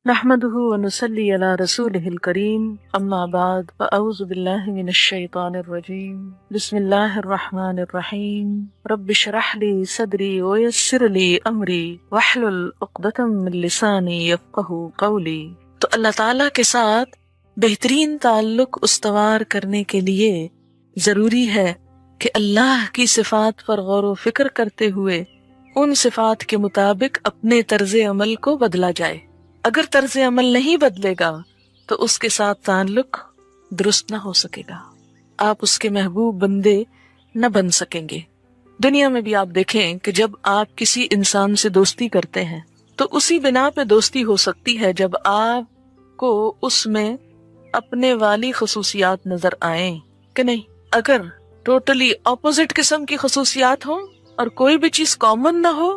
نحمده ونصلي على رسوله الكريم اما بعد فاعوذ بالله من الشيطان الرجيم بسم الله الرحمن الرحيم رب اشرح لي صدري ويسر لي امري واحلل عقدة من لساني يفقهوا قولي۔ تو اللہ تعالیٰ کے ساتھ بہترین تعلق استوار کرنے کے لیے ضروری ہے کہ اللہ کی صفات پر غور و فکر کرتے ہوئے ان صفات کے مطابق اپنے طرز عمل کو بدلا جائے۔ اگر طرز عمل نہیں بدلے گا تو اس کے ساتھ تعلق درست نہ ہو سکے گا، آپ اس کے محبوب بندے نہ بن سکیں گے۔ دنیا میں بھی آپ دیکھیں کہ جب آپ کسی انسان سے دوستی کرتے ہیں تو اسی بنا پہ دوستی ہو سکتی ہے جب آپ کو اس میں اپنے والی خصوصیات نظر آئیں کہ نہیں۔ اگر ٹوٹلی اپوزٹ قسم کی خصوصیات ہوں اور کوئی بھی چیز کامن نہ ہو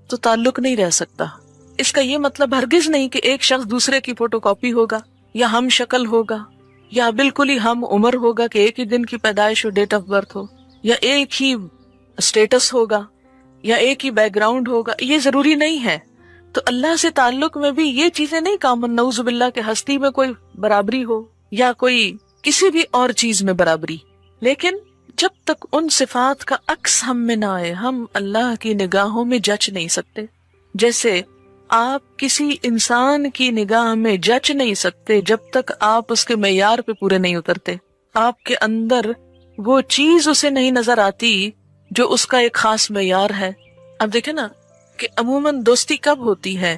تو تعلق نہیں رہ سکتا۔ اس کا یہ مطلب ہرگز نہیں کہ ایک شخص دوسرے کی فوٹو کاپی ہوگا یا ہم شکل ہوگا یا بالکل ہی ہم عمر ہوگا کہ ایک ہی دن کی پیدائش ہو، ڈیٹ آف برتھ ہو، یا ایک ہی اسٹیٹس ہوگا یا ایک ہی بیک گراؤنڈ ہوگا، یہ ضروری نہیں ہے۔ تو اللہ سے تعلق میں بھی یہ چیزیں نہیں کامن، نعوذ باللہ کہ ہستی میں کوئی برابری ہو یا کوئی کسی بھی اور چیز میں برابری، لیکن جب تک ان صفات کا عکس ہم میں نہ آئے ہم اللہ کی نگاہوں میں جچ نہیں سکتے۔ جیسے آپ کسی انسان کی نگاہ میں جچ نہیں سکتے جب تک آپ اس کے معیار پہ پورے نہیں اترتے، آپ کے اندر وہ چیز اسے نہیں نظر آتی جو اس کا ایک خاص معیار ہے۔ اب دیکھیں نا کہ عموماً دوستی کب ہوتی ہے؟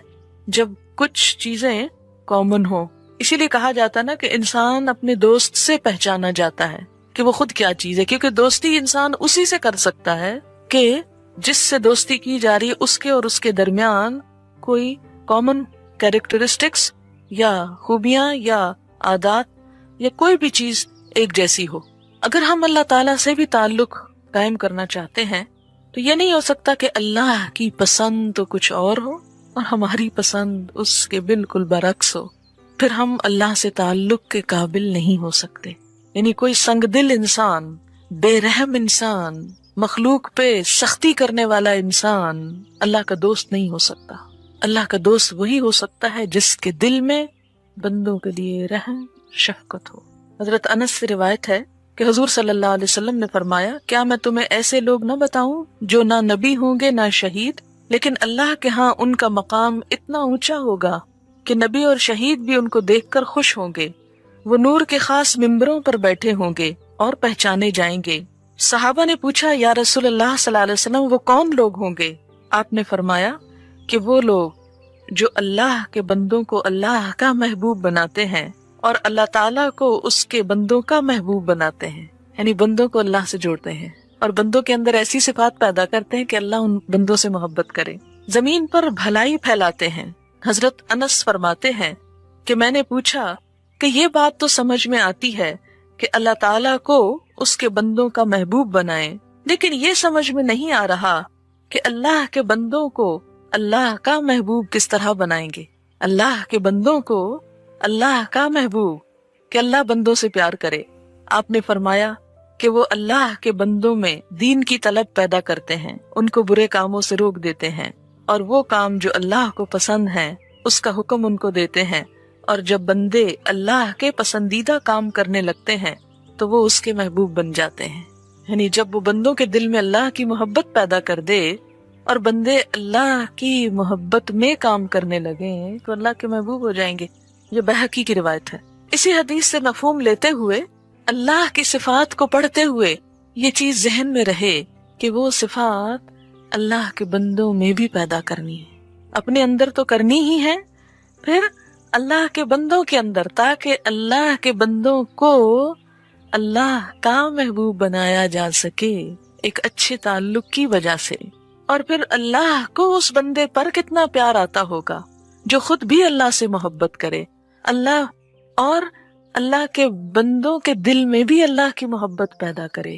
جب کچھ چیزیں کامن ہوں۔ اسی لیے کہا جاتا نا کہ انسان اپنے دوست سے پہچانا جاتا ہے کہ وہ خود کیا چیز ہے، کیونکہ دوستی انسان اسی سے کر سکتا ہے کہ جس سے دوستی کی جا رہی ہے اس کے اور اس کے درمیان کوئی کامن کیریکٹرسٹکس یا خوبیاں یا عادات یا کوئی بھی چیز ایک جیسی ہو۔ اگر ہم اللہ تعالیٰ سے بھی تعلق قائم کرنا چاہتے ہیں تو یہ نہیں ہو سکتا کہ اللہ کی پسند تو کچھ اور ہو اور ہماری پسند اس کے بالکل برعکس ہو، پھر ہم اللہ سے تعلق کے قابل نہیں ہو سکتے۔ یعنی کوئی سنگ دل انسان، بے رحم انسان، مخلوق پہ سختی کرنے والا انسان اللہ کا دوست نہیں ہو سکتا۔ اللہ کا دوست وہی ہو سکتا ہے جس کے دل میں بندوں کے لیے رحم شفقت ہو۔ حضرت انس سے روایت ہے کہ حضور صلی اللہ علیہ وسلم نے فرمایا، کیا میں تمہیں ایسے لوگ نہ بتاؤں جو نہ نبی ہوں گے نہ شہید، لیکن اللہ کے ہاں ان کا مقام اتنا اونچا ہوگا کہ نبی اور شہید بھی ان کو دیکھ کر خوش ہوں گے، وہ نور کے خاص ممبروں پر بیٹھے ہوں گے اور پہچانے جائیں گے۔ صحابہ نے پوچھا، یا رسول اللہ صلی اللہ علیہ وسلم وہ کون لوگ ہوں گے؟ آپ نے فرمایا کہ وہ لوگ جو اللہ کے بندوں کو اللہ کا محبوب بناتے ہیں اور اللہ تعالیٰ کو اس کے بندوں کا محبوب بناتے ہیں، یعنی بندوں کو اللہ سے جوڑتے ہیں اور بندوں کے اندر ایسی صفات پیدا کرتے ہیں کہ اللہ ان بندوں سے محبت کرے، زمین پر بھلائی پھیلاتے ہیں۔ حضرت انس فرماتے ہیں کہ میں نے پوچھا کہ یہ بات تو سمجھ میں آتی ہے کہ اللہ تعالیٰ کو اس کے بندوں کا محبوب بنائیں، لیکن یہ سمجھ میں نہیں آ رہا کہ اللہ کے بندوں کو اللہ کا محبوب کس طرح بنائیں گے۔ اللہ کے بندوں کو اللہ کا محبوب کہ اللہ بندوں سے پیار کرے۔ آپ نے فرمایا کہ وہ اللہ کے بندوں میں دین کی طلب پیدا کرتے ہیں، ان کو برے کاموں سے روک دیتے ہیں، اور وہ کام جو اللہ کو پسند ہیں اس کا حکم ان کو دیتے ہیں، اور جب بندے اللہ کے پسندیدہ کام کرنے لگتے ہیں تو وہ اس کے محبوب بن جاتے ہیں۔ یعنی جب وہ بندوں کے دل میں اللہ کی محبت پیدا کر دے اور بندے اللہ کی محبت میں کام کرنے لگے تو اللہ کے محبوب ہو جائیں گے۔ یہ بہقی کی روایت ہے۔ اسی حدیث سے مفہوم لیتے ہوئے اللہ کی صفات کو پڑھتے ہوئے یہ چیز ذہن میں رہے کہ وہ صفات اللہ کے بندوں میں بھی پیدا کرنی ہے، اپنے اندر تو کرنی ہی ہے، پھر اللہ کے بندوں کے اندر، تاکہ اللہ کے بندوں کو اللہ کا محبوب بنایا جا سکے ایک اچھے تعلق کی وجہ سے۔ اور پھر اللہ کو اس بندے پر کتنا پیار آتا ہوگا جو خود بھی اللہ سے محبت کرے، اللہ اور اللہ کے بندوں کے دل میں بھی اللہ کی محبت پیدا کرے۔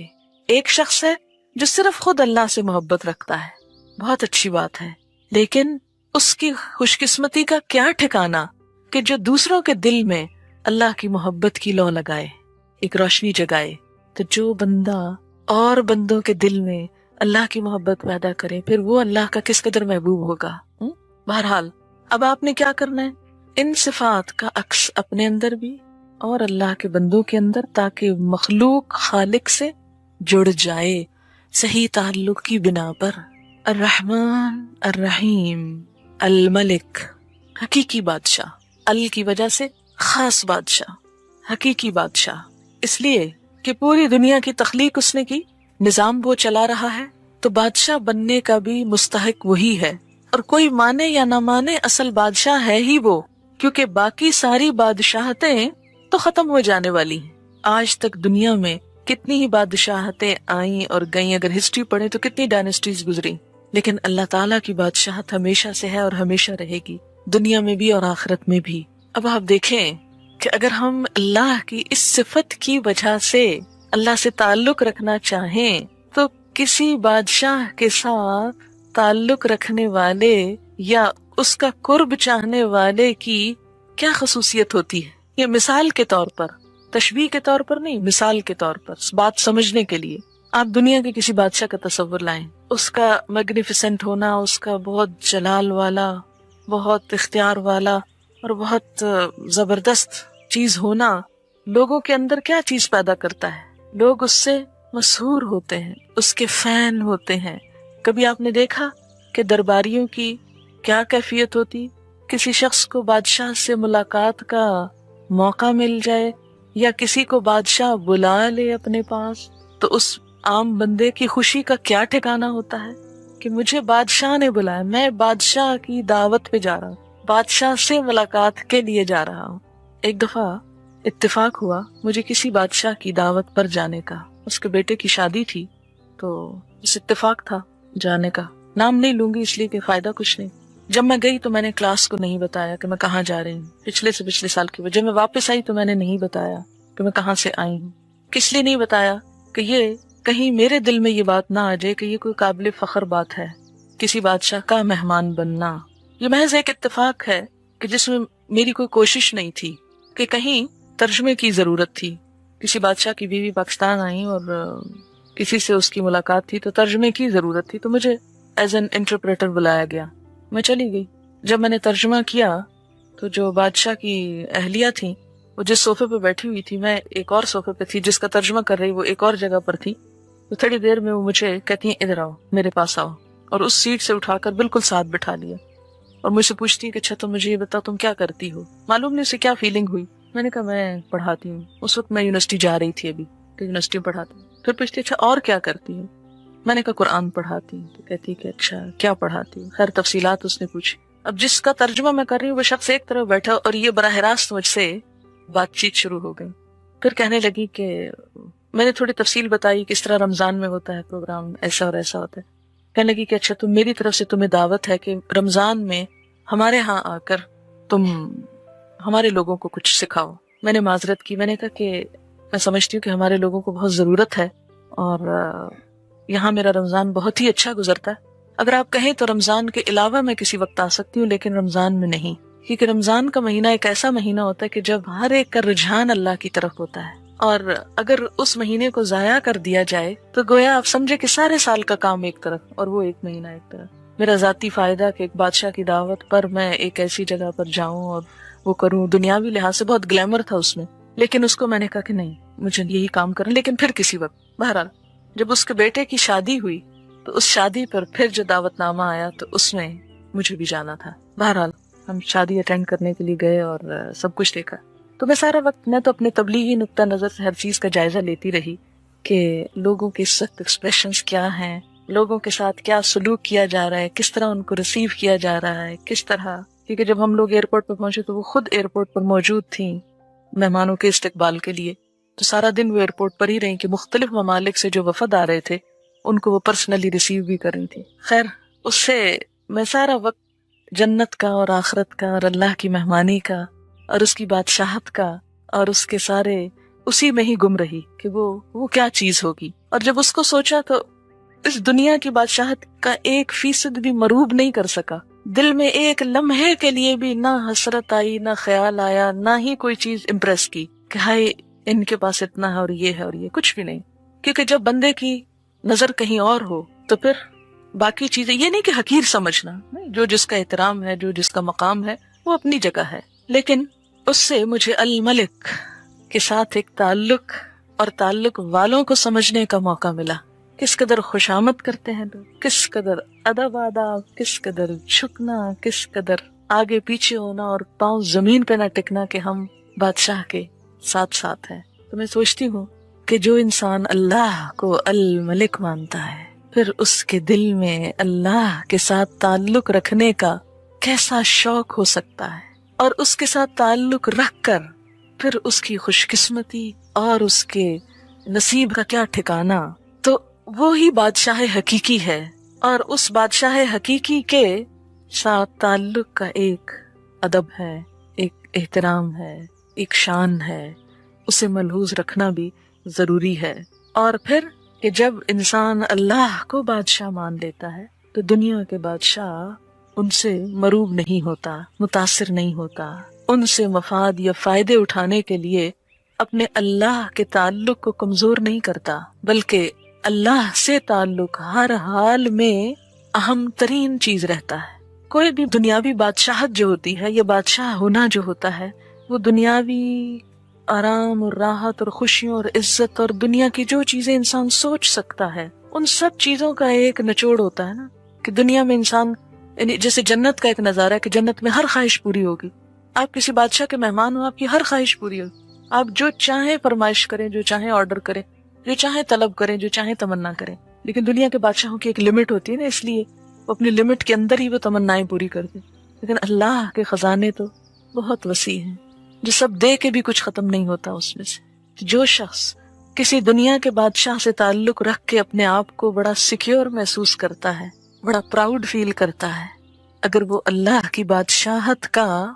ایک شخص ہے جو صرف خود اللہ سے محبت رکھتا ہے، بہت اچھی بات ہے، لیکن اس کی خوش قسمتی کا کیا ٹھکانہ کہ جو دوسروں کے دل میں اللہ کی محبت کی لو لگائے، ایک روشنی جگائے۔ تو جو بندہ اور بندوں کے دل میں اللہ کی محبت پیدا کرے، پھر وہ اللہ کا کس قدر محبوب ہوگا۔ بہرحال اب آپ نے کیا کرنا ہے؟ ان صفات کا عکس اپنے اندر بھی اور اللہ کے بندوں کے اندر، تاکہ مخلوق خالق سے جڑ جائے صحیح تعلق کی بنا پر۔ الرحمن الرحیم، الملک حقیقی بادشاہ، ال کی وجہ سے خاص بادشاہ، حقیقی بادشاہ، اس لیے کہ پوری دنیا کی تخلیق اس نے کی، نظام وہ چلا رہا ہے، تو بادشاہ بننے کا بھی مستحق وہی ہے، اور کوئی مانے یا نہ مانے اصل بادشاہ ہے ہی وہ، کیونکہ باقی ساری بادشاہتیں تو ختم ہو جانے والی ہیں۔ آج تک دنیا میں کتنی ہی بادشاہتیں آئیں اور گئیں، اگر ہسٹری پڑھیں تو کتنی ڈائنسٹیز گزری، لیکن اللہ تعالیٰ کی بادشاہت ہمیشہ سے ہے اور ہمیشہ رہے گی، دنیا میں بھی اور آخرت میں بھی۔ اب آپ دیکھیں کہ اگر ہم اللہ کی اس صفت کی وجہ سے اللہ سے تعلق رکھنا چاہیں تو کسی بادشاہ کے ساتھ تعلق رکھنے والے یا اس کا قرب چاہنے والے کی کیا خصوصیت ہوتی ہے؟ یہ مثال کے طور پر، تشبیہ کے طور پر نہیں، مثال کے طور پر بات سمجھنے کے لیے آپ دنیا کے کسی بادشاہ کا تصور لائیں، اس کا میگنیفیسنٹ ہونا، اس کا بہت جلال والا، بہت اختیار والا اور بہت زبردست چیز ہونا لوگوں کے اندر کیا چیز پیدا کرتا ہے؟ لوگ اس سے مسحور ہوتے ہیں، اس کے فین ہوتے ہیں۔ کبھی آپ نے دیکھا کہ درباریوں کی کیا کیفیت ہوتی؟ کسی شخص کو بادشاہ سے ملاقات کا موقع مل جائے یا کسی کو بادشاہ بلا لے اپنے پاس تو اس عام بندے کی خوشی کا کیا ٹھکانہ ہوتا ہے کہ مجھے بادشاہ نے بلایا، میں بادشاہ کی دعوت پہ جا رہا ہوں، بادشاہ سے ملاقات کے لیے جا رہا ہوں۔ ایک دفعہ اتفاق ہوا مجھے کسی بادشاہ کی دعوت پر جانے کا، اس کے بیٹے کی شادی تھی، تو اس اتفاق تھا جانے کا، نام نہیں لوں گی اس لیے کہ فائدہ کچھ نہیں۔ جب میں گئی تو میں نے کلاس کو نہیں بتایا کہ میں کہاں جا رہی ہوں، پچھلے سے پچھلے سال کی وجہ۔ میں واپس آئی تو میں نے نہیں بتایا کہ میں کہاں سے آئی ہوں۔ کس لیے نہیں بتایا؟ کہ یہ کہیں میرے دل میں یہ بات نہ آ جائے کہ یہ کوئی قابل فخر بات ہے، کسی بادشاہ کا مہمان بننا۔ یہ محض ایک اتفاق ہے کہ جس میں میری کوئی کوشش نہیں تھی، کہ کہیں ترجمے کی ضرورت تھی۔ کسی بادشاہ کی بیوی پاکستان آئی اور کسی سے اس کی ملاقات تھی تو ترجمے کی ضرورت تھی، تو مجھے ایز این انٹرپریٹر بلایا گیا، میں چلی گئی۔ جب میں نے ترجمہ کیا تو جو بادشاہ کی اہلیہ تھی وہ جس صوفے پہ بیٹھی ہوئی تھی، میں ایک اور صوفے پہ تھی، جس کا ترجمہ کر رہی وہ ایک اور جگہ پر تھی، تو تھوڑی دیر میں وہ مجھے کہتی ہیں ادھر آؤ، میرے پاس آؤ، اور اس سیٹ سے اٹھا کر بالکل ساتھ بٹھا لیا اور مجھ سے پوچھتی کہ اچھا تم مجھے یہ بتاؤ تم کیا کرتی ہو؟ معلوم نہیں اسے کیا فیلنگ ہوئی۔ میں نے کہا میں پڑھاتی ہوں، اس وقت میں یونیورسٹی جا رہی تھی ابھی، تو یونیورسٹی میں پڑھاتی ہوں۔ پھر پوچھتی اچھا اور کیا کرتی ہوں؟ میں نے کہا قرآن پڑھاتی ہوں۔ تو کہتی کہ اچھا کیا پڑھاتی ہوں؟ خیر تفصیلات اس نے پوچھی۔ اب جس کا ترجمہ میں کر رہی ہوں وہ شخص ایک طرف بیٹھا اور یہ براہ راست مجھ سے بات چیت شروع ہو گئی۔ پھر کہنے لگی کہ میں نے تھوڑی تفصیل بتائی کہ اس طرح رمضان میں ہوتا ہے پروگرام، ایسا اور ایسا ہوتا ہے۔ کہنے لگی کہ اچھا تم میری طرف سے تمہیں دعوت ہے کہ رمضان میں ہمارے ہاں آ کر تم ہمارے لوگوں کو کچھ سکھاؤ۔ میں نے معذرت کی، میں نے کہا کہ میں سمجھتی ہوں کہ ہمارے لوگوں کو بہت ضرورت ہے اور یہاں میرا رمضان بہت ہی اچھا گزرتا ہے، اگر آپ کہیں تو رمضان کے علاوہ میں کسی وقت آ سکتی ہوں لیکن رمضان میں نہیں، کیونکہ رمضان کا مہینہ ایک ایسا مہینہ ہوتا ہے کہ جب ہر ایک کا رجحان اللہ کی طرف ہوتا ہے، اور اگر اس مہینے کو ضائع کر دیا جائے تو گویا آپ سمجھے کہ سارے سال کا کام ایک طرف اور وہ ایک مہینہ ایک طرف۔ میرا ذاتی فائدہ کہ ایک بادشاہ کی دعوت پر میں ایک ایسی جگہ پر جاؤں اور وہ کروں، دنیاوی لحاظ سے بہت گلیمر تھا اس میں، لیکن اس کو میں نے کہا کہ نہیں مجھے یہی کام کرنا، لیکن پھر کسی وقت۔ بہرحال جب اس کے بیٹے کی شادی ہوئی تو اس شادی پر پھر جو دعوت نامہ آیا تو اس میں مجھے بھی جانا تھا۔ بہرحال ہم شادی اٹینڈ کرنے کے لیے گئے اور سب کچھ دیکھا، تو میں سارا وقت میں تو اپنے تبلیغی نقطہ نظر سے ہر چیز کا جائزہ لیتی رہی کہ لوگوں کے سخت ایکسپریشنز کیا ہیں، لوگوں کے ساتھ کیا سلوک کیا جا رہا ہے، کس طرح ان کو ریسیو کیا جا رہا ہے، کس طرح، کیونکہ جب ہم لوگ ایئرپورٹ پہ پہنچے تو وہ خود ایئرپورٹ پر موجود تھیں مہمانوں کے استقبال کے لیے، تو سارا دن وہ ایئرپورٹ پر ہی رہیں کہ مختلف ممالک سے جو وفد آ رہے تھے ان کو وہ پرسنلی ریسیو بھی کر رہی تھی۔ خیر اس سے میں سارا وقت جنت کا اور آخرت کا اور اللہ کی مہمانی کا اور اس کی بادشاہت کا اور اس کے سارے اسی میں ہی گم رہی کہ وہ کیا چیز ہوگی، اور جب اس کو سوچا تو اس دنیا کی بادشاہت کا 1% بھی مروب نہیں کر سکا۔ دل میں ایک لمحے کے لیے بھی نہ حسرت آئی، نہ خیال آیا، نہ ہی کوئی چیز امپریس کی کہ ہائے ان کے پاس اتنا ہے اور یہ ہے اور یہ، کچھ بھی نہیں، کیونکہ جب بندے کی نظر کہیں اور ہو تو پھر باقی چیزیں، یہ نہیں کہ حقیر سمجھنا، نہیں، جو جس کا احترام ہے، جو جس کا مقام ہے وہ اپنی جگہ ہے، لیکن اس سے مجھے الملک کے ساتھ ایک تعلق اور تعلق والوں کو سمجھنے کا موقع ملا. کس قدر خوشامد کرتے ہیں لوگ، کس قدر ادب آداب، کس قدر جھکنا، کس قدر آگے پیچھے ہونا اور پاؤں زمین پہ نہ ٹکنا کہ ہم بادشاہ کے ساتھ ساتھ ہیں. تو میں سوچتی ہوں کہ جو انسان اللہ کو الملک مانتا ہے، پھر اس کے دل میں اللہ کے ساتھ تعلق رکھنے کا کیسا شوق ہو سکتا ہے، اور اس کے ساتھ تعلق رکھ کر پھر اس کی خوش قسمتی اور اس کے نصیب کا کیا ٹھکانہ. تو وہی بادشاہ حقیقی ہے، اور اس بادشاہ حقیقی کے ساتھ تعلق کا ایک ادب ہے، ایک احترام ہے، ایک شان ہے، اسے ملحوظ رکھنا بھی ضروری ہے. اور پھر کہ جب انسان اللہ کو بادشاہ مان لیتا ہے تو دنیا کے بادشاہ ان سے مروب نہیں ہوتا، متاثر نہیں ہوتا، ان سے مفاد یا فائدے اٹھانے کے لیے اپنے اللہ کے تعلق کو کمزور نہیں کرتا، بلکہ اللہ سے تعلق ہر حال میں اہم ترین چیز رہتا ہے. کوئی بھی دنیاوی بادشاہت جو ہوتی ہے، یہ بادشاہ ہونا جو ہوتا ہے، وہ دنیاوی آرام اور راحت اور خوشیوں اور عزت اور دنیا کی جو چیزیں انسان سوچ سکتا ہے، ان سب چیزوں کا ایک نچوڑ ہوتا ہے نا. کہ دنیا میں انسان یعنی جیسے جنت کا ایک نظارہ ہے کہ جنت میں ہر خواہش پوری ہوگی. آپ کسی بادشاہ کے مہمان ہو، آپ کی ہر خواہش پوری ہوگی، آپ جو چاہیں فرمائش کریں، جو چاہیں آرڈر کریں، جو چاہیں طلب کریں، جو چاہیں تمنا کریں. لیکن دنیا کے بادشاہوں کی ایک لمٹ ہوتی ہے نا، اس لیے وہ اپنی لمٹ کے اندر ہی وہ تمنائیں پوری کرتے. لیکن اللہ کے خزانے تو بہت وسیع ہیں، جو سب دے کے بھی کچھ ختم نہیں ہوتا. اس میں سے جو شخص کسی دنیا کے بادشاہ سے تعلق رکھ کے اپنے آپ کو بڑا سیکیور محسوس کرتا ہے، بڑا پراؤڈ فیل کرتا ہے، اگر وہ اللہ کی بادشاہت کا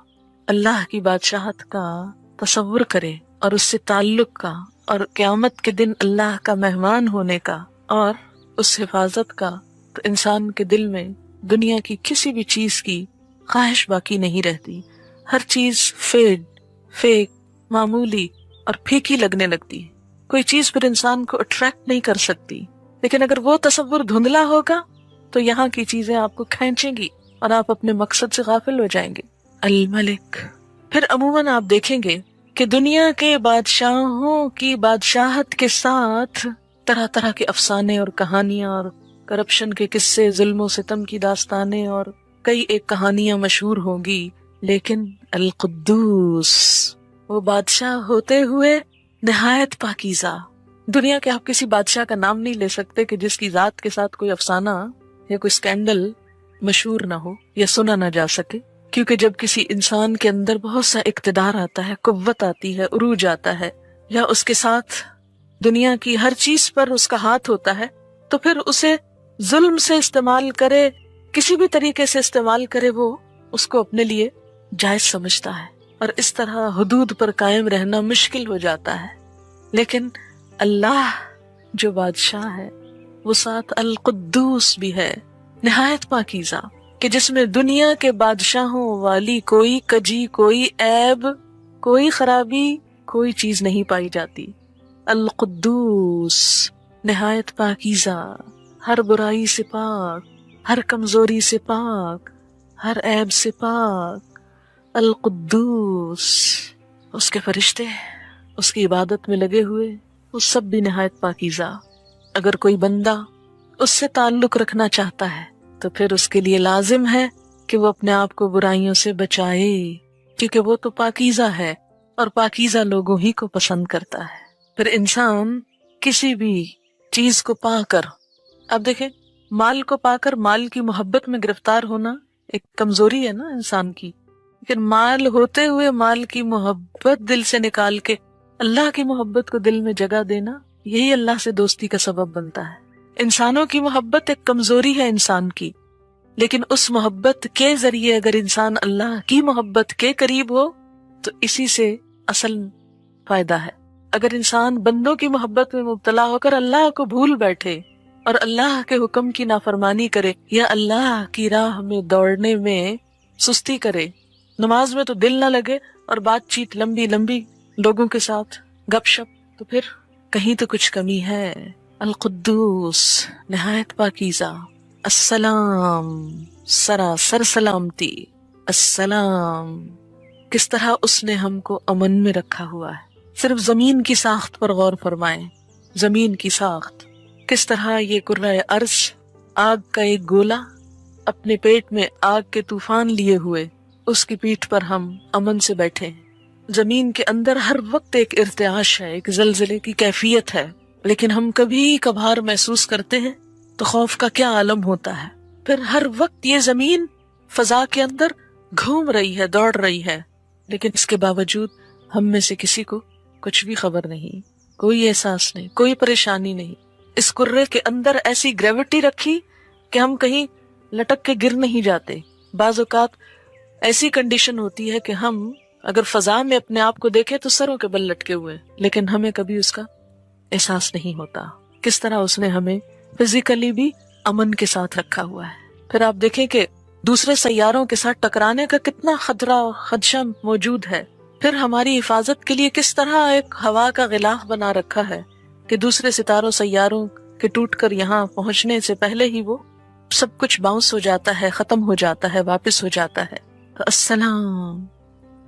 تصور کرے اور اس سے تعلق کا اور قیامت کے دن اللہ کا مہمان ہونے کا اور اس حفاظت کا، تو انسان کے دل میں دنیا کی کسی بھی چیز کی خواہش باقی نہیں رہتی. ہر چیز فیک، معمولی اور پھیکی لگنے لگتی ہے. کوئی چیز پھر انسان کو اٹریکٹ نہیں کر سکتی. لیکن اگر وہ تصور دھندلا ہوگا تو یہاں کی چیزیں آپ کو کھینچیں گی اور آپ اپنے مقصد سے غافل ہو جائیں گے. الملک. پھر عموماً آپ دیکھیں گے کہ دنیا کے بادشاہوں کی بادشاہت کے ساتھ طرح طرح کے افسانے اور کہانیاں اور کرپشن کے قصے، ظلم و ستم کی داستانیں اور کئی ایک کہانیاں مشہور ہوں گی. لیکن القدوس، وہ بادشاہ ہوتے ہوئے نہایت پاکیزہ. دنیا کے آپ کسی بادشاہ کا نام نہیں لے سکتے کہ جس کی ذات کے ساتھ کوئی افسانہ یا کوئی اسکینڈل مشہور نہ ہو یا سنا نہ جا سکے. کیونکہ جب کسی انسان کے اندر بہت سا اقتدار آتا ہے، قوت آتی ہے، عروج آتا ہے، یا اس کے ساتھ دنیا کی ہر چیز پر اس کا ہاتھ ہوتا ہے، تو پھر اسے ظلم سے استعمال کرے، کسی بھی طریقے سے استعمال کرے، وہ اس کو اپنے لیے جائز سمجھتا ہے، اور اس طرح حدود پر قائم رہنا مشکل ہو جاتا ہے. لیکن اللہ جو بادشاہ ہے وہ ساتھ القدوس بھی ہے، نہایت پاکیزہ، کہ جس میں دنیا کے بادشاہوں والی کوئی کجی، کوئی عیب، کوئی خرابی، کوئی چیز نہیں پائی جاتی. القدوس، نہایت پاکیزہ، ہر برائی سے پاک، ہر کمزوری سے پاک، ہر عیب سے پاک. القدوس. اس کے فرشتے اس کی عبادت میں لگے ہوئے، وہ سب بھی نہایت پاکیزہ. اگر کوئی بندہ اس سے تعلق رکھنا چاہتا ہے تو پھر اس کے لیے لازم ہے کہ وہ اپنے آپ کو برائیوں سے بچائے، کیونکہ وہ تو پاکیزہ ہے اور پاکیزہ لوگوں ہی کو پسند کرتا ہے. پھر انسان کسی بھی چیز کو پا کر، اب دیکھیں، مال کو پا کر مال کی محبت میں گرفتار ہونا ایک کمزوری ہے نا انسان کی، لیکن مال ہوتے ہوئے مال کی محبت دل سے نکال کے اللہ کی محبت کو دل میں جگہ دینا، یہی اللہ سے دوستی کا سبب بنتا ہے. انسانوں کی محبت ایک کمزوری ہے انسان کی، لیکن اس محبت کے ذریعے اگر انسان اللہ کی محبت کے قریب ہو تو اسی سے اصل فائدہ ہے. اگر انسان بندوں کی محبت میں مبتلا ہو کر اللہ کو بھول بیٹھے اور اللہ کے حکم کی نافرمانی کرے یا اللہ کی راہ میں دوڑنے میں سستی کرے، نماز میں تو دل نہ لگے اور بات چیت لمبی لمبی لوگوں کے ساتھ گپ شپ، تو پھر کہیں تو کچھ کمی ہے. القدوس، نہایت پاکیزہ. السلام، سراسر سلامتی. السلام، کس طرح اس نے ہم کو امن میں رکھا ہوا ہے۔ صرف زمین کی ساخت پر غور فرمائیں، زمین کی ساخت، کس طرح یہ کرۂ ارض آگ کا ایک گولا اپنے پیٹ میں آگ کے طوفان لیے ہوئے، اس کی پیٹھ پر ہم امن سے بیٹھے ہیں۔ زمین کے اندر ہر وقت ایک ارتعاش ہے، ایک زلزلے کی کیفیت ہے، لیکن ہم کبھی کبھار محسوس کرتے ہیں تو خوف کا کیا عالم ہوتا ہے۔ پھر ہر وقت یہ زمین فضا کے اندر گھوم رہی ہے، دوڑ رہی ہے، لیکن اس کے باوجود ہم میں سے کسی کو کچھ بھی خبر نہیں، کوئی احساس نہیں، کوئی پریشانی نہیں۔ اس کرے کے اندر ایسی گریوٹی رکھی کہ ہم کہیں لٹک کے گر نہیں جاتے۔ بعض اوقات ایسی کنڈیشن ہوتی ہے کہ ہم اگر فضا میں اپنے آپ کو دیکھیں تو سروں کے بل لٹکے ہوئے، لیکن ہمیں کبھی اس کا احساس نہیں ہوتا۔ کس طرح اس نے ہمیں فزیکلی بھی امن کے ساتھ رکھا ہوا ہے۔ پھر آپ دیکھیں کہ دوسرے سیاروں کے ساتھ ٹکرانے کا کتنا خطرہ خدشہ موجود ہے۔ پھر ہماری حفاظت کے لیے کس طرح ایک ہوا کا غلاف بنا رکھا ہے کہ دوسرے ستاروں سیاروں کے ٹوٹ کر یہاں پہنچنے سے پہلے ہی وہ سب کچھ باؤنس ہو جاتا ہے، ختم ہو جاتا ہے، واپس ہو جاتا ہے۔ تو السلام،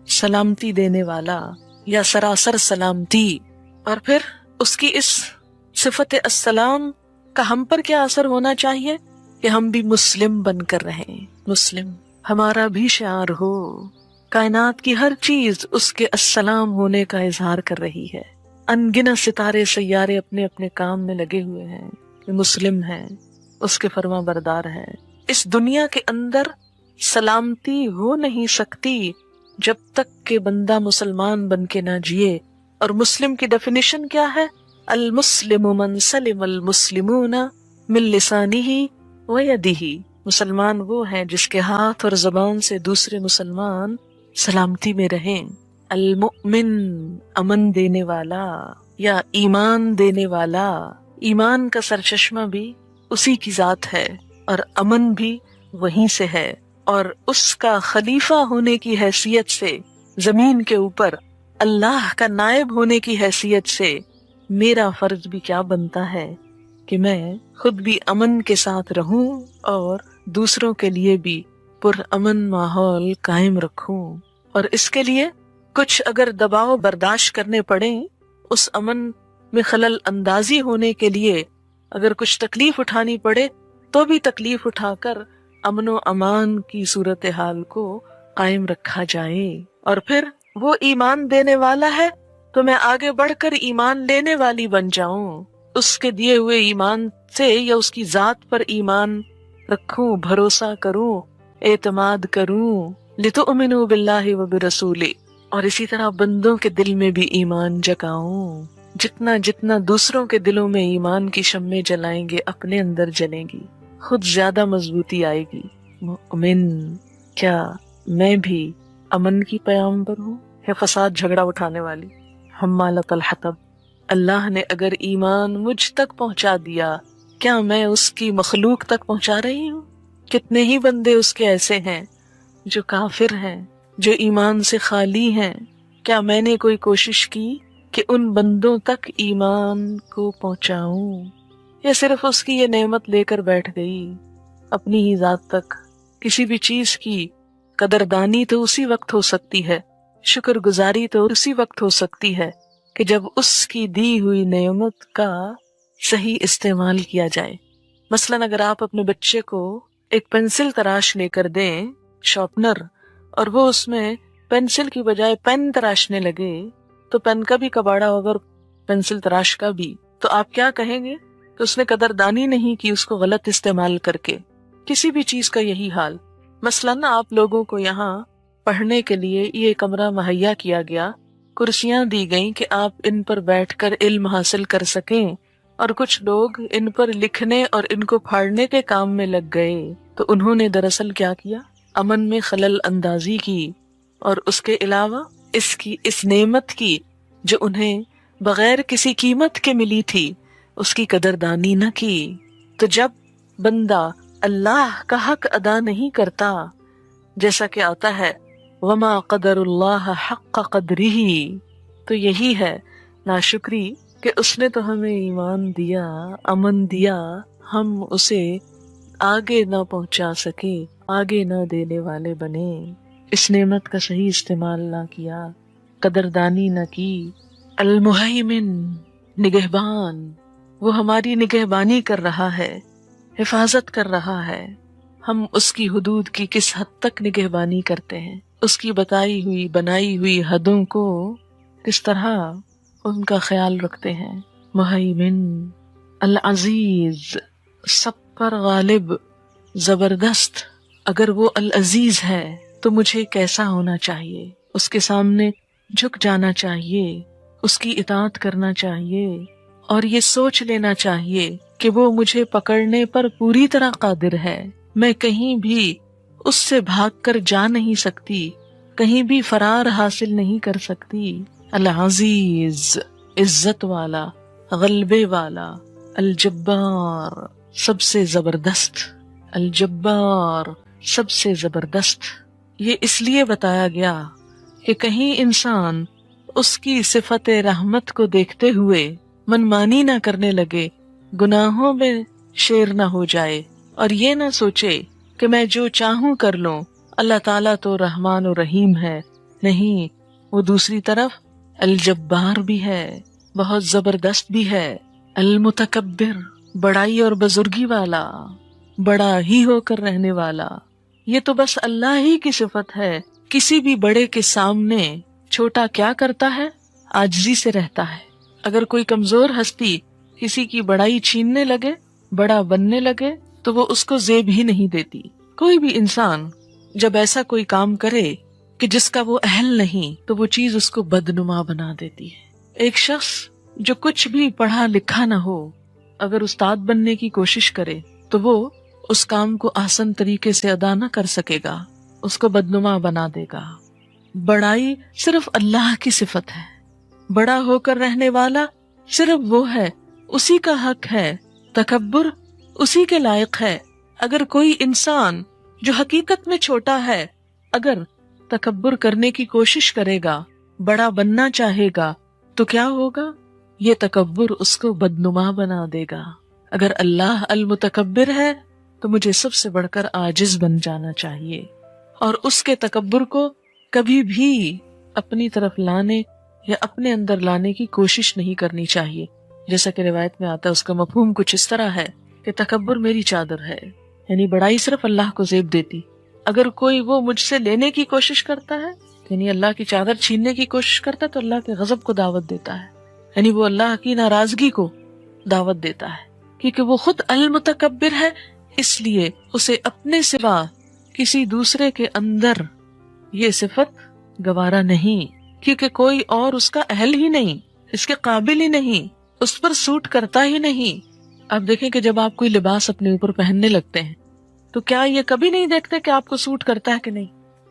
سلامتی دینے والا یا سراسر سلامتی۔ اور پھر اس کی اس صفت السلام کا ہم پر کیا اثر ہونا چاہیے کہ ہم بھی مسلم بن کر رہیں، مسلم ہمارا بھی شعار ہو۔ کائنات کی ہر چیز اس کے السلام ہونے کا اظہار کر رہی ہے۔ ان گنت ستارے سیارے اپنے اپنے کام میں لگے ہوئے ہیں کہ مسلم ہیں، اس کے فرما بردار ہیں۔ اس دنیا کے اندر سلامتی ہو نہیں سکتی جب تک کہ بندہ مسلمان بن کے نہ جیے۔ اور مسلم کی ڈیفینیشن کیا ہے؟ المسلم من سلم المسلمون من لسانہ و یدہ۔ مسلمان وہ ہیں جس کے ہاتھ اور زبان سے دوسرے مسلمان سلامتی میں رہیں۔ المؤمن امن دینے والا یا ایمان دینے والا، ایمان کا سرچشمہ بھی اسی کی ذات ہے اور امن بھی وہیں سے ہے۔ اور اس کا خلیفہ ہونے کی حیثیت سے زمین کے اوپر اللہ کا نائب ہونے کی حیثیت سے میرا فرض بھی کیا بنتا ہے کہ میں خود بھی امن کے ساتھ رہوں اور دوسروں کے لیے بھی پرامن ماحول قائم رکھوں۔ اور اس کے لیے کچھ اگر دباؤ برداشت کرنے پڑیں، اس امن میں خلل اندازی ہونے کے لیے اگر کچھ تکلیف اٹھانی پڑے تو بھی تکلیف اٹھا کر امن و امان کی صورتحال کو قائم رکھا جائے۔ اور پھر وہ ایمان دینے والا ہے تو میں آگے بڑھ کر ایمان لینے والی بن جاؤں، اس کے دیے ہوئے ایمان سے یا اس کی ذات پر ایمان رکھوں، بھروسہ کروں، اعتماد کروں۔ لتؤمنوا باللہ وبرسولہ۔ اور اسی طرح بندوں کے دل میں بھی ایمان جگاؤں۔ جتنا جتنا دوسروں کے دلوں میں ایمان کی شمعیں جلائیں گے اپنے اندر جلیں گی، خود زیادہ مضبوطی آئے گی۔ مؤمن، کیا میں بھی امن کی پیغامبر ہوں یا فساد جھگڑا اٹھانے والی؟ حمالۃ الحطب۔ اللہ نے اگر ایمان مجھ تک پہنچا دیا، کیا میں اس کی مخلوق تک پہنچا رہی ہوں؟ کتنے ہی بندے اس کے ایسے ہیں جو کافر ہیں، جو ایمان سے خالی ہیں۔ کیا میں نے کوئی کوشش کی کہ ان بندوں تک ایمان کو پہنچاؤں، یا صرف اس کی یہ نعمت لے کر بیٹھ گئی اپنی ہی ذات تک؟ کسی بھی چیز کی قدردانی تو اسی وقت ہو سکتی ہے، شکر گزاری تو اسی وقت ہو سکتی ہے کہ جب اس کی دی ہوئی نعمت کا صحیح استعمال کیا جائے۔ مثلاً اگر آپ اپنے بچے کو ایک پینسل تراش لے کر دیں، شارپنر، اور وہ اس میں پینسل کی بجائے پین تراشنے لگے تو پین کا بھی کباڑا ہوگا اور پینسل تراش کا بھی، تو آپ کیا کہیں گے کہ اس نے قدردانی نہیں کی اس کو غلط استعمال کر کے۔ کسی بھی چیز کا یہی حال۔ مثلاً آپ لوگوں کو یہاں پڑھنے کے لیے یہ کمرہ مہیا کیا گیا، کرسیاں دی گئیں کہ آپ ان پر بیٹھ کر علم حاصل کر سکیں، اور کچھ لوگ ان پر لکھنے اور ان کو پھاڑنے کے کام میں لگ گئے، تو انہوں نے دراصل کیا کیا؟ امن میں خلل اندازی کی، اور اس کے علاوہ اس نعمت کی جو انہیں بغیر کسی قیمت کے ملی تھی اس کی قدردانی نہ کی۔ تو جب بندہ اللہ کا حق ادا نہیں کرتا، جیسا کہ آتا ہے وما قدر اللہ حق قدرہ، تو یہی ہے ناشکری کہ اس نے تو ہمیں ایمان دیا، امن دیا، ہم اسے آگے نہ پہنچا سکے، آگے نہ دینے والے بنے۔ اس نعمت کا صحیح استعمال نہ کیا، قدردانی نہ کی۔ المہیمن، نگہبان، وہ ہماری نگہبانی کر رہا ہے، حفاظت کر رہا ہے۔ ہم اس کی حدود کی کس حد تک نگہبانی کرتے ہیں، اس کی بتائی ہوئی بنائی ہوئی حدوں کو کس طرح ان کا خیال رکھتے ہیں۔ مہیمن، العزیز، سب پر غالب، زبردست۔ اگر وہ العزیز ہے تو مجھے کیسا ہونا چاہیے؟ اس کے سامنے جھک جانا چاہیے، اس کی اطاعت کرنا چاہیے، اور یہ سوچ لینا چاہیے کہ وہ مجھے پکڑنے پر پوری طرح قادر ہے۔ میں کہیں بھی اس سے بھاگ کر جا نہیں سکتی، کہیں بھی فرار حاصل نہیں کر سکتی۔ العزیز، عزت والا، غلبے والا، الجبار، سب سے زبردست، الجبار، سب سے زبردست۔ یہ اس لیے بتایا گیا کہ کہیں انسان اس کی صفت رحمت کو دیکھتے ہوئے منمانی نہ کرنے لگے، گناہوں میں شیر نہ ہو جائے، اور یہ نہ سوچے کہ میں جو چاہوں کر لوں، اللہ تعالیٰ تو رحمان و رحیم ہے۔ نہیں، وہ دوسری طرف الجبار بھی ہے، بہت زبردست بھی ہے، المتکبر، بڑائی اور بزرگی والا، بڑا ہی ہو کر رہنے والا۔ یہ تو بس اللہ ہی کی صفت ہے۔ کسی بھی بڑے کے سامنے چھوٹا کیا کرتا ہے؟ عاجزی سے رہتا ہے۔ اگر کوئی کمزور ہستی کسی کی بڑائی چھیننے لگے، بڑا بننے لگے، تو وہ اس کو زیب ہی نہیں دیتی۔ کوئی بھی انسان جب ایسا کوئی کام کرے کہ جس کا وہ اہل نہیں، تو وہ چیز اس کو بدنما بنا دیتی ہے۔ ایک شخص جو کچھ بھی پڑھا لکھا نہ ہو، اگر استاد بننے کی کوشش کرے تو وہ اس کام کو آسان طریقے سے ادا نہ کر سکے گا، اس کو بدنما بنا دے گا۔ بڑائی صرف اللہ کی صفت ہے، بڑا ہو کر رہنے والا صرف وہ ہے، اسی کا حق ہے۔ تکبر اسی کے لائق ہے۔ اگر کوئی انسان جو حقیقت میں چھوٹا ہے، اگر تکبر کرنے کی کوشش کرے گا، بڑا بننا چاہے گا، تو کیا ہوگا؟ یہ تکبر اس کو بدنما بنا دے گا۔ اگر اللہ المتکبر ہے تو مجھے سب سے بڑھ کر عاجز بن جانا چاہیے، اور اس کے تکبر کو کبھی بھی اپنی طرف لانے یا اپنے اندر لانے کی کوشش نہیں کرنی چاہیے۔ جیسا کہ روایت میں آتا ہے، اس کا مفہوم کچھ اس طرح ہے کہ تکبر میری چادر ہے، یعنی بڑائی صرف اللہ کو زیب دیتی۔ اگر کوئی وہ مجھ سے لینے کی کوشش کرتا ہے، یعنی اللہ کی چادر چھیننے کی کوشش کرتا ہے، تو اللہ کے غضب کو دعوت دیتا ہے، یعنی وہ اللہ کی ناراضگی کو دعوت دیتا ہے، کیونکہ وہ خود المتکبر ہے۔ اس لیے اسے اپنے سوا کسی دوسرے کے اندر یہ صفت گوارا نہیں، کیونکہ کوئی اور اس کا اہل ہی نہیں، اس کے قابل ہی نہیں، اس پر سوٹ کرتا ہی نہیں۔ آپ دیکھیں کہ جب آپ کوئی لباس اپنے اوپر پہننے لگتے ہیں تو کیا یہ کبھی نہیں دیکھتے کہ آپ کو سوٹ کرتا ہے کہ نہیں؟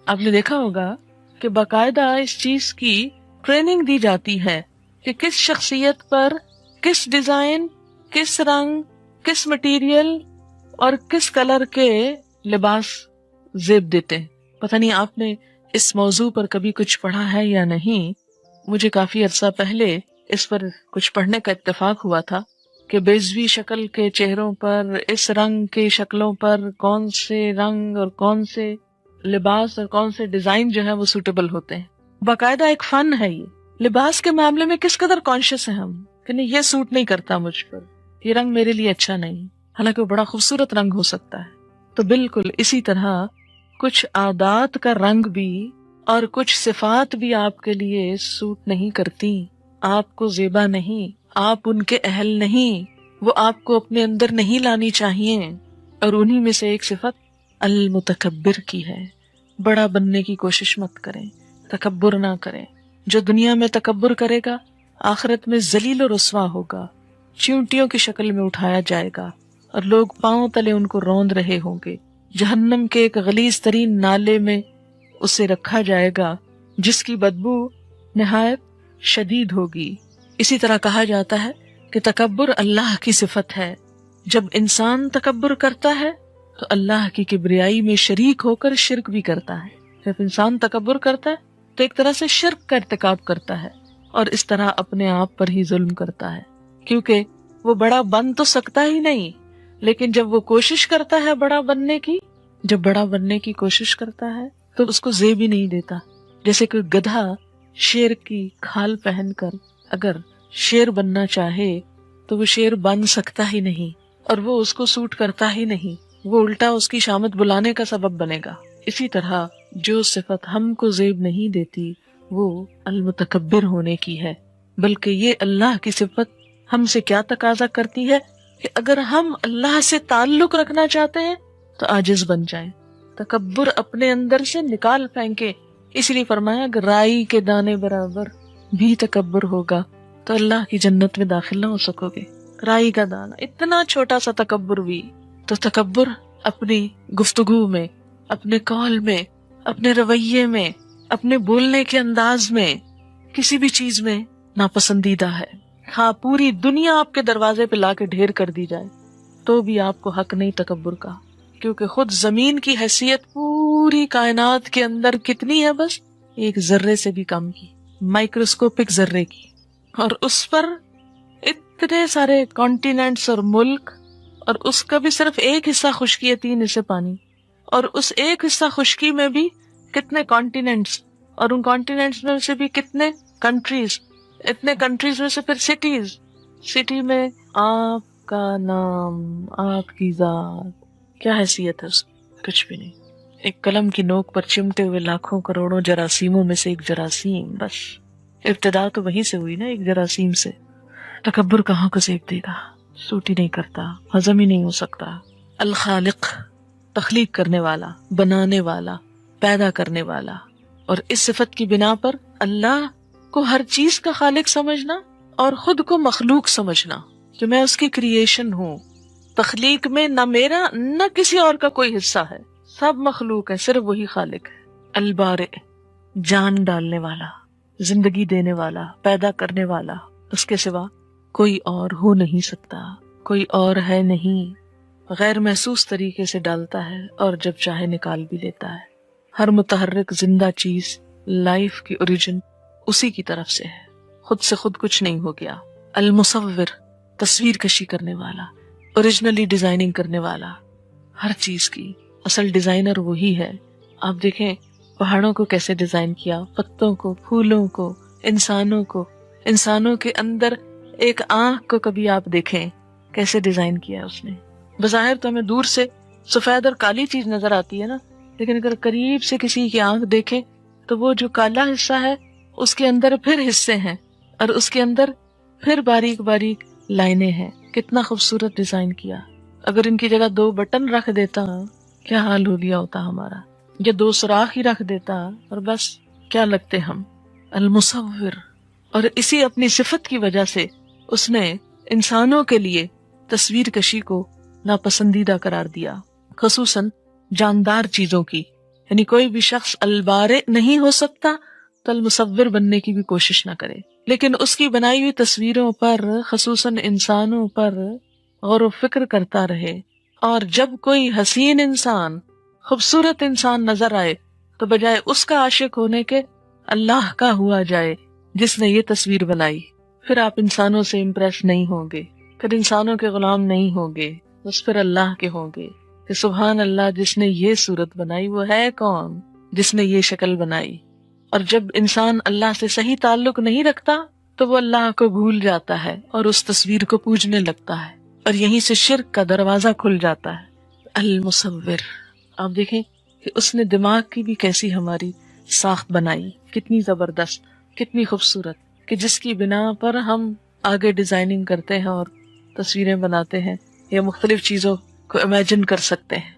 آپ نے دیکھا ہوگا کہ باقاعدہ اس چیز کی ٹریننگ دی جاتی ہے کہ کس شخصیت پر کس ڈیزائن، کس رنگ، کس مٹیریل اور کس کلر کے لباس زیب دیتے ہیں۔ پتہ نہیں آپ نے اس موضوع پر کبھی کچھ پڑھا ہے یا نہیں۔ مجھے کافی عرصہ پہلے اس پر کچھ پڑھنے کا اتفاق ہوا تھا کہ بیضوی شکل کے چہروں پر، اس رنگ کے شکلوں پر کون سے رنگ اور کون سے لباس اور کون سے ڈیزائن جو ہے وہ سوٹیبل ہوتے ہیں۔ باقاعدہ ایک فن ہے یہ۔ لباس کے معاملے میں کس قدر کانشیس ہیں ہم کہ نہیں، یہ سوٹ نہیں کرتا مجھ پر، یہ رنگ میرے لیے اچھا نہیں، حالانکہ وہ بڑا خوبصورت رنگ ہو سکتا ہے۔ تو بالکل اسی طرح کچھ عادات کا رنگ بھی اور کچھ صفات بھی آپ کے لیے سوٹ نہیں کرتی، آپ کو زیبا نہیں، آپ ان کے اہل نہیں، وہ آپ کو اپنے اندر نہیں لانی چاہیے۔ اور انہی میں سے ایک صفت المتکبر کی ہے۔ بڑا بننے کی کوشش مت کریں، تکبر نہ کریں۔ جو دنیا میں تکبر کرے گا، آخرت میں ذلیل و رسوا ہوگا، چیونٹیوں کی شکل میں اٹھایا جائے گا، اور لوگ پاؤں تلے ان کو روند رہے ہوں گے۔ جہنم کے ایک غلیظ ترین نالے میں اسے رکھا جائے گا، جس کی بدبو نہایت شدید ہوگی۔ اسی طرح کہا جاتا ہے کہ تکبر اللہ کی صفت ہے۔ جب انسان تکبر کرتا ہے تو اللہ کی کبریائی میں شریک ہو کر شرک بھی کرتا ہے۔ جب انسان تکبر کرتا ہے تو ایک طرح سے شرک کا ارتکاب کرتا ہے، اور اس طرح اپنے آپ پر ہی ظلم کرتا ہے، کیونکہ وہ بڑا بن تو سکتا ہی نہیں، لیکن جب وہ کوشش کرتا ہے بڑا بننے کی، جب بڑا بننے کی کوشش کرتا ہے تو اس کو زیب ہی نہیں دیتا. جیسے کہ گدھا شیر کی کھال پہن کر اگر شیر بننا چاہے تو وہ شیر بن سکتا ہی نہیں، اور وہ اس کو سوٹ کرتا ہی نہیں، وہ الٹا اس کی شامت بلانے کا سبب بنے گا. اسی طرح جو صفت ہم کو زیب نہیں دیتی وہ المتکبر ہونے کی ہے، بلکہ یہ اللہ کی صفت ہم سے کیا تقاضا کرتی ہے کہ اگر ہم اللہ سے تعلق رکھنا چاہتے ہیں تو عاجز بن جائیں، تکبر اپنے اندر سے نکال پھینکے. اس لیے فرمایا کہ رائی کے دانے برابر بھی تکبر ہوگا تو اللہ کی جنت میں داخل نہ ہو سکو گے. رائی کا دانہ، اتنا چھوٹا سا تکبر بھی. تو تکبر اپنی گفتگو میں، اپنے قول میں، اپنے رویے میں، اپنے بولنے کے انداز میں، کسی بھی چیز میں ناپسندیدہ ہے. ہاں، پوری دنیا آپ کے دروازے پہ لا کے ڈھیر کر دی جائے تو بھی آپ کو حق نہیں تکبر کا، کیونکہ خود زمین کی حیثیت پوری کائنات کے اندر کتنی ہے؟ بس ایک ذرے سے بھی کم کی، مائکروسکوپک ذرے کی، اور اس پر اتنے سارے کانٹیننٹس اور ملک، اور اس کا بھی صرف ایک حصہ خشکی ہے، 3 حصے پانی، اور اس ایک حصہ خشکی میں بھی کتنے کانٹیننٹس، اور ان کانٹیننٹس میں سے بھی کتنے کنٹریز، اتنے کنٹریز میں سے پھر سٹیز. سٹی میں آپ کا نام، آپ کی ذات، کیا حیثیت ہے اس کی؟ کچھ بھی نہیں. ایک قلم کی نوک پر چمٹے ہوئے لاکھوں کروڑوں جراثیموں میں سے ایک جراثیم، بس ابتدا تو وہیں سے ہوئی نا، ایک جراثیم سے. تکبر کہاں کو زیب دے گا؟ سوٹ ہی نہیں کرتا، ہضم ہی نہیں ہو سکتا. الخالق، تخلیق کرنے والا، بنانے والا، پیدا کرنے والا، اور اس صفت کی بنا پر اللہ کو ہر چیز کا خالق سمجھنا اور خود کو مخلوق سمجھنا کہ میں اس کی کریشن ہوں. تخلیق میں نہ میرا نہ کسی اور کا کوئی حصہ ہے، سب مخلوق ہے، صرف وہی خالق ہے. البارئ، جان ڈالنے والا، زندگی دینے والا، پیدا کرنے والا، اس کے سوا کوئی اور ہو نہیں سکتا، کوئی اور ہے نہیں. غیر محسوس طریقے سے ڈالتا ہے اور جب چاہے نکال بھی لیتا ہے. ہر متحرک زندہ چیز، لائف کی اوریجن اسی کی طرف سے ہے، خود سے خود کچھ نہیں ہو گیا. المصور، تصویر کشی کرنے والا، اوریجنلی ڈیزائننگ کرنے والا، ہر چیز کی اصل ڈیزائنر وہی ہے. آپ دیکھیں پہاڑوں کو کیسے ڈیزائن کیا، پتوں کو، پھولوں کو، انسانوں کے اندر ایک آنکھ کو کبھی آپ دیکھیں کیسے ڈیزائن کیا اس نے. بظاہر تو ہمیں دور سے سفید اور کالی چیز نظر آتی ہے نا، لیکن اگر قریب سے کسی کی آنکھ دیکھیں تو وہ جو کالا حصہ ہے اس کے اندر پھر حصے ہیں، اور اس کے اندر پھر باریک باریک لائنیں ہیں. کتنا خوبصورت ڈیزائن کیا. اگر ان کی جگہ 2 بٹن رکھ دیتا کیا حال ہو گیا ہوتا ہمارا، یا 2 سوراخ ہی رکھ دیتا اور بس کیا لگتے ہم. المصور. اور اسی اپنی صفت کی وجہ سے اس نے انسانوں کے لیے تصویر کشی کو ناپسندیدہ قرار دیا، خصوصاً جاندار چیزوں کی. یعنی کوئی بھی شخص البارئ نہیں ہو سکتا تو المصور بننے کی بھی کوشش نہ کرے، لیکن اس کی بنائی ہوئی تصویروں پر، خصوصاً انسانوں پر غور و فکر کرتا رہے. اور جب کوئی حسین انسان، خوبصورت انسان نظر آئے تو بجائے اس کا عاشق ہونے کے اللہ کا ہوا جائے جس نے یہ تصویر بنائی. پھر آپ انسانوں سے امپریس نہیں ہوں گے، پھر انسانوں کے غلام نہیں ہوں گے، بس پھر اللہ کے ہوں گے کہ سبحان اللہ، جس نے یہ صورت بنائی وہ ہے کون، جس نے یہ شکل بنائی. اور جب انسان اللہ سے صحیح تعلق نہیں رکھتا تو وہ اللہ کو بھول جاتا ہے اور اس تصویر کو پوجنے لگتا ہے، اور یہیں سے شرک کا دروازہ کھل جاتا ہے. المصور. آپ دیکھیں کہ اس نے دماغ کی بھی کیسی ہماری ساخت بنائی، کتنی زبردست، کتنی خوبصورت، کہ جس کی بنا پر ہم آگے ڈیزائننگ کرتے ہیں اور تصویریں بناتے ہیں یا مختلف چیزوں کو امیجن کر سکتے ہیں.